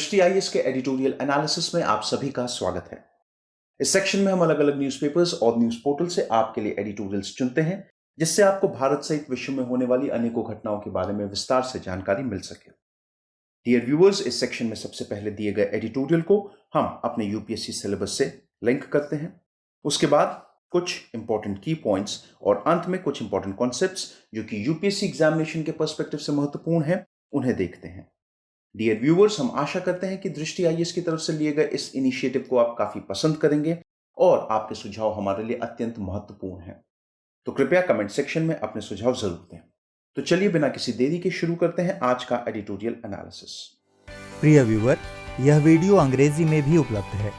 दृष्टि आईएएस के editorial analysis में आप सभी का स्वागत है। इस सेक्शन में हम अलग अलग न्यूज़पेपर्स और न्यूज़ पोर्टल से आपके लिए एडिटोरियल्स चुनते हैं, जिससे आपको भारत सहित विश्व में होने वाली अनेकों घटनाओं के बारे में विस्तार से जानकारी मिल सके। डियर व्यूअर्स, इस सेक्शन में सबसे पहले दिए गए एडिटोरियल को हम अपने यूपीएससी सिलेबस से लिंक करते हैं। उसके बाद कुछ इंपॉर्टेंट की पॉइंट्स और अंत में कुछ इंपॉर्टेंट कॉन्सेप्ट्स जो कि यूपीएससी एग्जामिनेशन के पर्सपेक्टिव से महत्वपूर्ण हैं, उन्हें देखते हैं। डियर व्यूअर्स, हम आशा करते हैं कि दृष्टि आईएएस की तरफ से लिए गए इस इनिशिएटिव को आप काफी पसंद करेंगे और आपके सुझाव हमारे लिए अत्यंत महत्वपूर्ण हैं। तो कृपया कमेंट सेक्शन में अपने सुझाव जरूर दें। तो चलिए बिना किसी देरी के शुरू करते हैं आज का एडिटोरियल एनालिसिस। प्रिय व्यूअर, यह वीडियो अंग्रेजी में भी उपलब्ध है।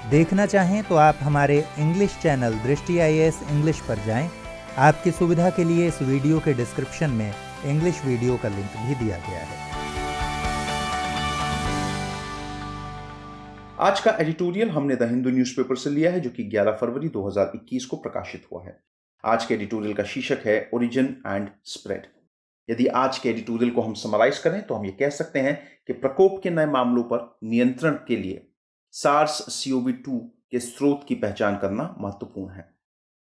देखना चाहें तो आप हमारे इंग्लिश चैनल दृष्टि आईएएस इंग्लिश पर जाएं। आपकी सुविधा के लिए इस वीडियो के डिस्क्रिप्शन में इंग्लिश वीडियो का लिंक भी दिया गया है। आज का एडिटोरियल हमने द हिंदू न्यूज़पेपर से लिया है, जो कि 11 फरवरी 2021 को प्रकाशित हुआ है। आज के एडिटोरियल का शीर्षक है ओरिजिन एंड स्प्रेड। यदि आज के एडिटोरियल को हम समराइज करें तो हम ये कह सकते हैं कि प्रकोप के नए मामलों पर नियंत्रण के लिए SARS-CoV-2 के स्रोत की पहचान करना महत्वपूर्ण है।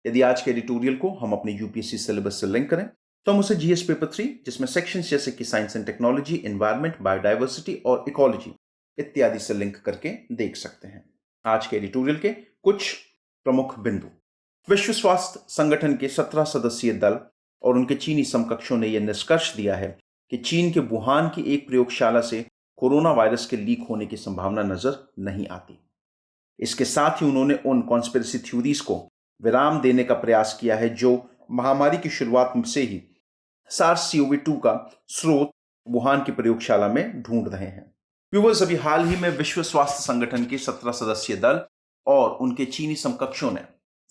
यदि आज के एडिटोरियल को हम अपने यूपीएससी सिलेबस से लिंक करें तो हम उसे जीएस पेपर 3, जिसमें सेक्शंस जैसे कि science and technology, environment, biodiversity और इकोलॉजी इत्यादि से लिंक करके देख सकते हैं। आज के एडिटोरियल के कुछ प्रमुख बिंदु। विश्व स्वास्थ्य संगठन के 17 सदस्यीय दल और उनके चीनी समकक्षों ने यह निष्कर्ष दिया है कि चीन के वुहान की एक प्रयोगशाला से कोरोना वायरस के लीक होने की संभावना नजर नहीं आती। इसके साथ ही उन्होंने उन कॉन्स्पिरेसी थ्योरीज को विराम देने का प्रयास किया है जो महामारी की शुरुआत से ही SARS-CoV-2 का स्रोत वुहान की प्रयोगशाला में ढूंढ रहे हैं। व्यूअर्स, अभी हाल ही में विश्व स्वास्थ्य संगठन के 17 सदस्यीय दल और उनके चीनी समकक्षों ने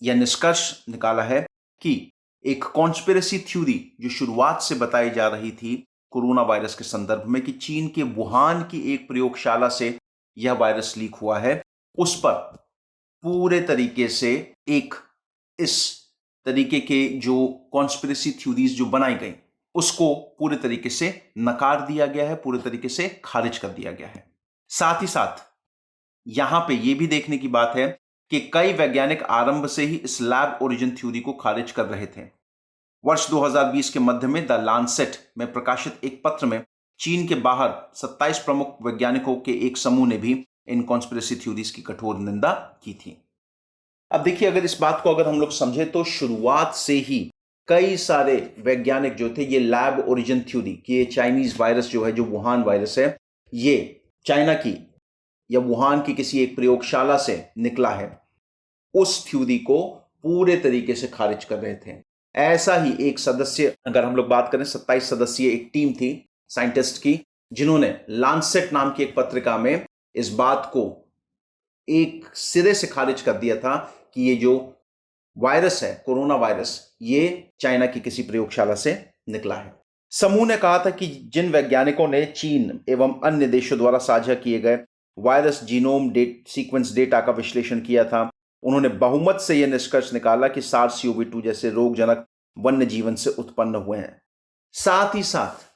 यह निष्कर्ष निकाला है कि एक कॉन्स्पिरेसी थ्योरी जो शुरुआत से बताई जा रही थी कोरोना वायरस के संदर्भ में कि चीन के वुहान की एक प्रयोगशाला से यह वायरस लीक हुआ है, उस पर पूरे तरीके से इस तरीके के जो कॉन्स्पिरेसी थ्योरीज जो बनाई गई उसको पूरे तरीके से नकार दिया गया है, पूरे तरीके से खारिज कर दिया गया है। साथ ही साथ यहां पे यह भी देखने की बात है कि कई वैज्ञानिक आरंभ से ही इस लैब ओरिजिन थ्योरी को खारिज कर रहे थे। वर्ष 2020 के मध्य में द लांसेट में प्रकाशित एक पत्र में चीन के बाहर 27 प्रमुख वैज्ञानिकों के एक समूह ने भी इन कॉन्स्पिरेसी थ्योरीज की कठोर निंदा की थी। अब देखिए, अगर इस बात को अगर हम लोग समझे तो शुरुआत से ही कई सारे वैज्ञानिक जो थे ये लैब ओरिजिन थ्योरी कि ये चाइनीज वायरस जो है, जो वुहान वायरस है, ये चाइना की या वुहान की किसी एक प्रयोगशाला से निकला है, उस थ्योरी को पूरे तरीके से खारिज कर रहे थे। ऐसा ही एक सदस्य, अगर हम लोग बात करें, 27 सदस्यीय एक टीम थी साइंटिस्ट की, जिन्होंने लांसेट नाम की एक पत्रिका में इस बात को एक सिरे से खारिज कर दिया था कि ये जो वायरस है, कोरोना वायरस, ये चाइना की किसी प्रयोगशाला से निकला है। समूह ने कहा था कि जिन वैज्ञानिकों ने चीन एवं अन्य देशों द्वारा साझा किए गए वायरस जीनोम सीक्वेंस डेटा का विश्लेषण किया था, उन्होंने बहुमत से यह निष्कर्ष निकाला कि SARS-CoV-2 जैसे रोगजनक वन्य जीवन से उत्पन्न हुए हैं। साथ ही साथ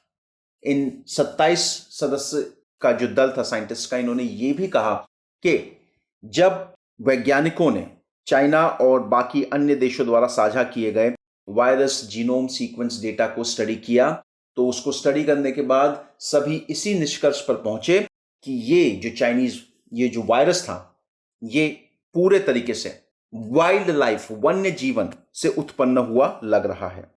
इन 27 सदस्य का जो दल था साइंटिस्ट का, इन्होंने ये भी कहा कि जब वैज्ञानिकों ने चाइना और बाकी अन्य देशों द्वारा साझा किए गए वायरस जीनोम सीक्वेंस डेटा को स्टडी किया, तो उसको स्टडी करने के बाद सभी इसी निष्कर्ष पर पहुंचे कि ये जो चाइनीज ये जो वायरस था, ये पूरे तरीके से वाइल्ड लाइफ, वन्य जीवन से उत्पन्न हुआ लग रहा है।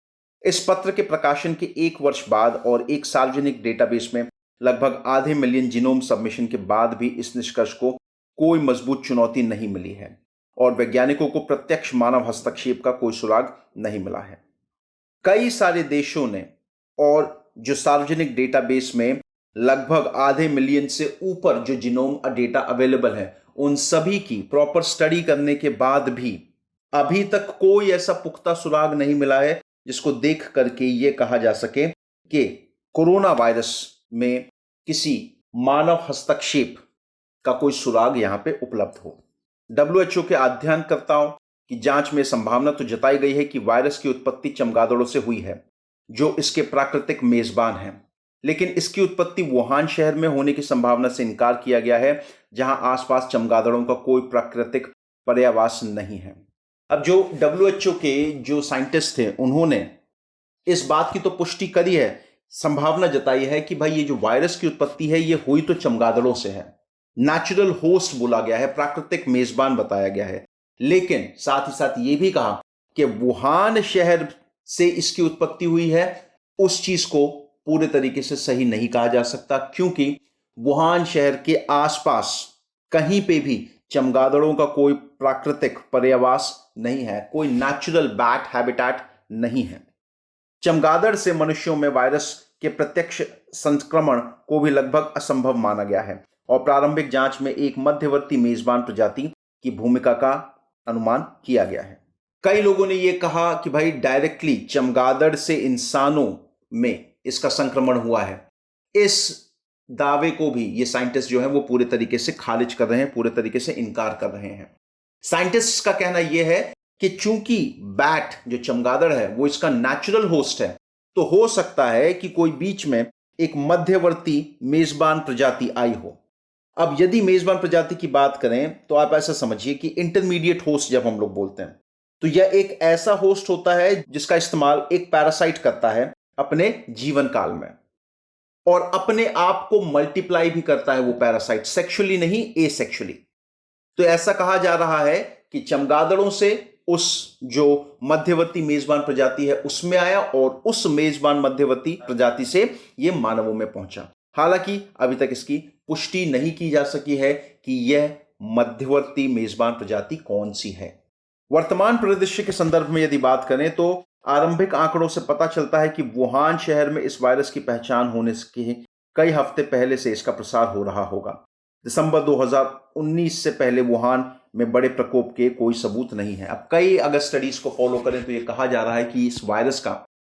इस पत्र के प्रकाशन के 1 वर्ष बाद और एक सार्वजनिक डेटाबेस में लगभग आधे मिलियन जीनोम सबमिशन के बाद भी इस निष्कर्ष को कोई मजबूत चुनौती नहीं मिली है और वैज्ञानिकों को प्रत्यक्ष मानव हस्तक्षेप का कोई सुराग नहीं मिला है। कई सारे देशों ने और जो सार्वजनिक डेटाबेस में लगभग आधे मिलियन से ऊपर जो जीनोम डेटा अवेलेबल है, उन सभी की प्रॉपर स्टडी करने के बाद भी अभी तक कोई ऐसा पुख्ता सुराग नहीं मिला है जिसको देख करके यह कहा जा सके कि कोरोना वायरस में किसी मानव हस्तक्षेप का कोई सुराग यहां पे उपलब्ध हो। WHO के अध्ययनकर्ताओं की जांच में संभावना तो जताई गई है कि वायरस की उत्पत्ति चमगादड़ों से हुई है, जो इसके प्राकृतिक मेजबान हैं। लेकिन इसकी उत्पत्ति वुहान शहर में होने की संभावना से इनकार किया गया है, जहां आसपास चमगादड़ों का कोई प्राकृतिक पर्यावास नहीं है। अब जो WHO के जो साइंटिस्ट थे, उन्होंने इस बात की तो पुष्टि करी है, संभावना जताई है कि भाई ये जो वायरस की उत्पत्ति है ये हुई तो चमगादड़ों से है। नेचुरल होस्ट बोला गया है, प्राकृतिक मेजबान बताया गया है, लेकिन साथ ही साथ ये भी कहा कि वुहान शहर से इसकी उत्पत्ति हुई है। उस चीज को पूरे तरीके से सही नहीं कहा जा सकता, क्योंकि वुहान शहर के आसपास कहीं पे भी चमगादड़ों का कोई प्राकृतिक पर्यावास नहीं है, कोई नेचुरल बैट हैबिटेट नहीं है। चमगादड़ से मनुष्यों में वायरस के प्रत्यक्ष संक्रमण को भी लगभग असंभव माना गया है और प्रारंभिक जांच में एक मध्यवर्ती मेजबान प्रजाति की भूमिका का अनुमान किया गया है। कई लोगों ने यह कहा कि भाई डायरेक्टली चमगादड़ से इंसानों में इसका संक्रमण हुआ है। इस दावे को भी ये साइंटिस्ट जो है वो पूरे तरीके से खारिज कर रहे हैं, पूरे तरीके से इनकार कर रहे हैं। साइंटिस्ट का कहना यह है कि चूंकि बैट जो चमगादड़ है वो इसका नेचुरल होस्ट है, तो हो सकता है कि कोई बीच में एक मध्यवर्ती मेजबान प्रजाति आई हो। अब यदि मेजबान प्रजाति की बात करें तो आप ऐसा समझिए कि इंटरमीडिएट होस्ट जब हम लोग बोलते हैं तो यह एक ऐसा होस्ट होता है जिसका इस्तेमाल एक पैरासाइट करता है अपने जीवन काल में, और अपने आप को मल्टीप्लाई भी करता है वो पैरासाइट, सेक्सुअली नहीं, एसेक्सुअली। तो ऐसा कहा जा रहा है कि चमगादड़ों से उस जो मध्यवर्ती मेजबान प्रजाति है उसमें आया और उस मेजबान मध्यवर्ती प्रजाति से यह मानवों में पहुंचा। हालांकि अभी तक इसकी पुष्टि नहीं की जा सकी है कि यह मध्यवर्ती मेजबान प्रजाति कौन सी है। वर्तमान परिदृश्य के संदर्भ में यदि बात करें तो आरंभिक आंकड़ों से पता चलता है कि वुहान शहर में इस वायरस की पहचान होने के कई हफ्ते पहले से इसका प्रसार हो रहा होगा। दिसंबर 2019 से पहले वुहान में बड़े प्रकोप के कोई सबूत नहीं है। अब कई अगर स्टडीज को फॉलो करें तो यह कहा जा रहा है कि इस वायरस का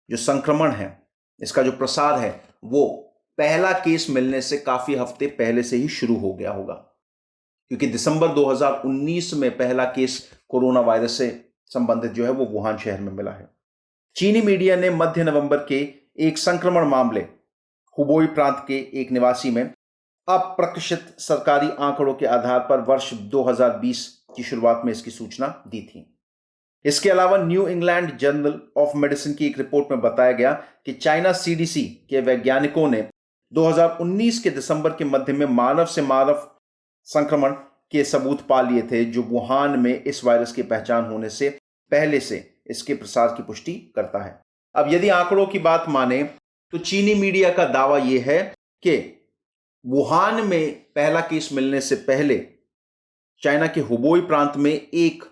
जो संक्रमण है, इसका जो प्रसार है, वो पहला केस मिलने से काफी हफ्ते पहले से ही शुरू हो गया होगा, क्योंकि दिसंबर 2019 में पहला केस कोरोना वायरस से संबंधित जो है वो वुहान शहर में मिला है। चीनी मीडिया ने मध्य नवंबर के एक संक्रमण मामले हुबोई प्रांत के एक निवासी में अप्रकाशित सरकारी आंकड़ों के आधार पर वर्ष 2020 की शुरुआत में इसकी सूचना दी थी। इसके अलावा new England journal of medicine की एक रिपोर्ट में बताया गया कि चाइना CDC के वैज्ञानिकों ने 2019 के दिसंबर के मध्य में मानव से मानव संक्रमण के सबूत पा लिए थे, जो वुहान में इस वायरस की पहचान होने से पहले से इसके प्रसार की पुष्टि करता है। अब यदि आंकड़ों की बात माने तो चीनी मीडिया का दावा यह है कि वुहान में पहला केस मिलने से पहले चाइना के हुबोई प्रांत में एक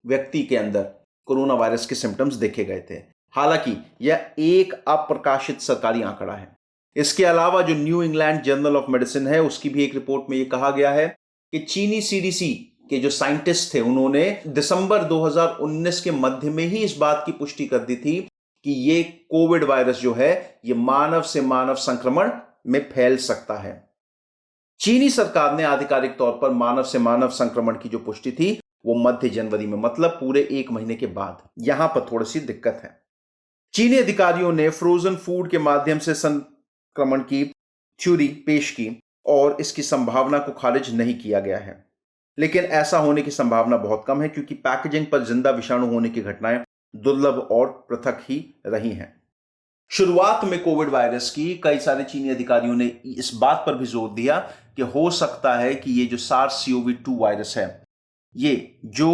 व्यक्ति के अंदर कोरोना वायरस के सिम्टम्स देखे गए थे। हालांकि यह एक अप्रकाशित सरकारी आंकड़ा है। इसके अलावा जो new England journal of medicine है, उसकी भी एक रिपोर्ट में यह कहा गया है कि चीनी CDC के जो साइंटिस्ट थे, उन्होंने दिसंबर 2019 के मध्य में ही इस बात की पुष्टि कर दी थी कि ये कोविड वायरस जो है ये मानव से मानव संक्रमण में फैल सकता है। चीनी सरकार ने आधिकारिक तौर पर मानव से मानव संक्रमण की जो पुष्टि थी वो मध्य जनवरी में, मतलब पूरे 1 महीने के बाद। यहां पर थोड़ी सी दिक्कत है। चीनी अधिकारियों ने फ्रोजन फूड के माध्यम से संक्रमण की थ्योरी पेश की और इसकी संभावना को खारिज नहीं किया गया है, लेकिन ऐसा होने की संभावना बहुत कम है, क्योंकि पैकेजिंग पर जिंदा विषाणु होने की घटनाएं दुर्लभ और पृथक ही रही हैं। शुरुआत में कोविड वायरस की कई सारे चीनी अधिकारियों ने इस बात पर भी जोर दिया कि हो सकता है कि ये जो SARS-CoV-2 वायरस है, ये जो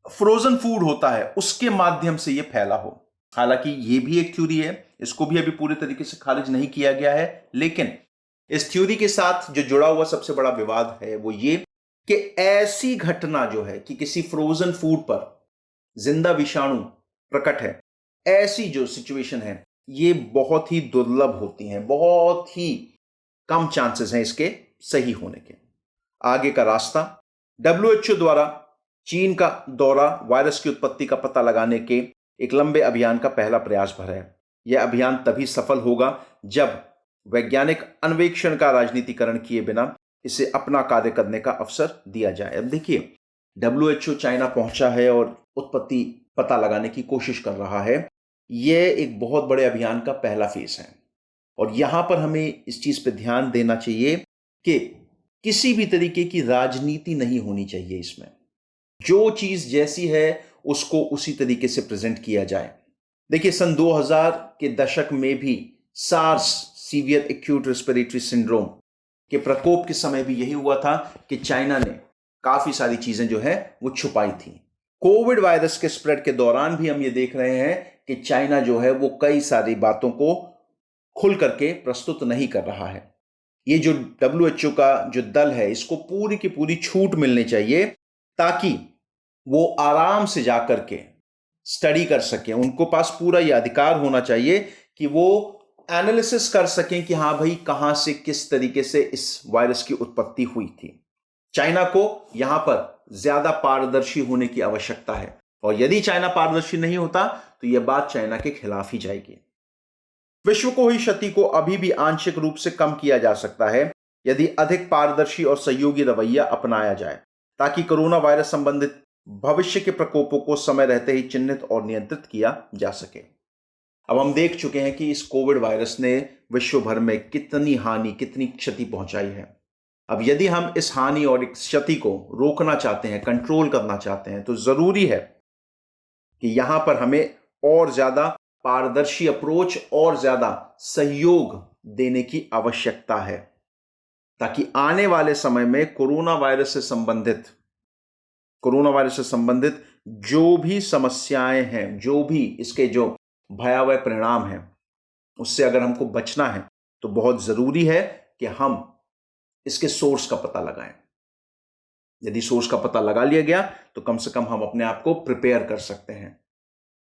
फ्रोजन फूड होता है उसके माध्यम से ये फैला हो। हालांकि ये भी एक थ्योरी है, इसको भी अभी पूरे तरीके से खारिज नहीं किया गया है, लेकिन इस थ्योरी के साथ जो जुड़ा हुआ सबसे बड़ा विवाद है वो ये कि ऐसी घटना जो है कि किसी फ्रोजन फूड पर जिंदा विषाणु प्रकट है, ऐसी जो सिचुएशन है ये बहुत ही दुर्लभ होती हैं, बहुत ही कम चांसेस हैं इसके सही होने के। आगे का रास्ता, WHO द्वारा चीन का दौरा वायरस की उत्पत्ति का पता लगाने के एक लंबे अभियान का पहला प्रयास भर है। यह अभियान तभी सफल होगा जब वैज्ञानिक अन्वेषण का राजनीतिकरण किए बिना इसे अपना कार्य करने का अवसर दिया जाए। अब देखिए, WHO चाइना पहुंचा है और उत्पत्ति पता लगाने की कोशिश कर रहा है। यह एक बहुत बड़े अभियान का पहला फेज है। और यहां पर हमें इस चीज पे ध्यान देना चाहिए कि किसी भी तरीके की राजनीति नहीं होनी चाहिए इसमें। जो चीज जैसी है उसको उसी तरीके से प्रेजेंट किया जाए। देखिए, सन 2000 के दशक में भी SARS, severe acute respiratory syndrome के प्रकोप के समय भी यही हुआ था कि चाइना ने काफी सारी चीजें जो है वो छुपाई थी। कोविड वायरस के स्प्रेड के दौरान भी हम ये देख रहे हैं कि चाइना जो है वो कई सारी बातों को खुल करके प्रस्तुत नहीं कर रहा है। ये जो WHO का जो दल है, इसको पूरी की पूरी छूट मिलनी चाहिए ताकि वो आराम से जाकर के स्टडी कर सकें। उनको पास पूरा ये अधिकार होना चाहिए कि वो एनालिसिस कर सकें कि हाँ भाई, कहां से किस तरीके से इस वायरस की उत्पत्ति हुई थी। चाइना को यहां पर ज्यादा पारदर्शी होने की आवश्यकता है, और यदि चाइना पारदर्शी नहीं होता तो यह बात चाइना के खिलाफ ही जाएगी। विश्व को हुई क्षति को अभी भी आंशिक रूप से कम किया जा सकता है यदि अधिक पारदर्शी और सहयोगी रवैया अपनाया जाए, ताकि कोरोना वायरस संबंधित भविष्य के प्रकोपों को समय रहते ही चिन्हित और नियंत्रित किया जा सके। अब हम देख चुके हैं कि इस कोविड वायरस ने विश्व भर में कितनी हानि, कितनी क्षति पहुंचाई है। अब यदि हम इस हानि और इस क्षति को रोकना चाहते हैं, कंट्रोल करना चाहते हैं, तो जरूरी है कि यहां पर हमें और ज्यादा पारदर्शी अप्रोच और ज्यादा सहयोग देने की आवश्यकता है, ताकि आने वाले समय में कोरोना वायरस से संबंधित जो भी समस्याएं हैं, जो भी इसके जो भयावह परिणाम हैं, उससे अगर हमको बचना है तो बहुत जरूरी है कि हम इसके सोर्स का पता लगाएं। यदि सोर्स का पता लगा लिया गया तो कम से कम हम अपने आप को प्रिपेयर कर सकते हैं।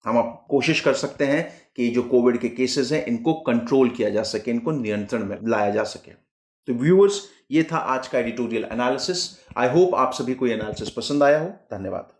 हम अब कोशिश कर सकते हैं कि जो कोविड के केसेस हैं इनको कंट्रोल किया जा सके, इनको नियंत्रण में लाया जा सके। तो व्यूअर्स, ये था आज का एडिटोरियल एनालिसिस। आई होप आप सभी को ये एनालिसिस पसंद आया हो। धन्यवाद।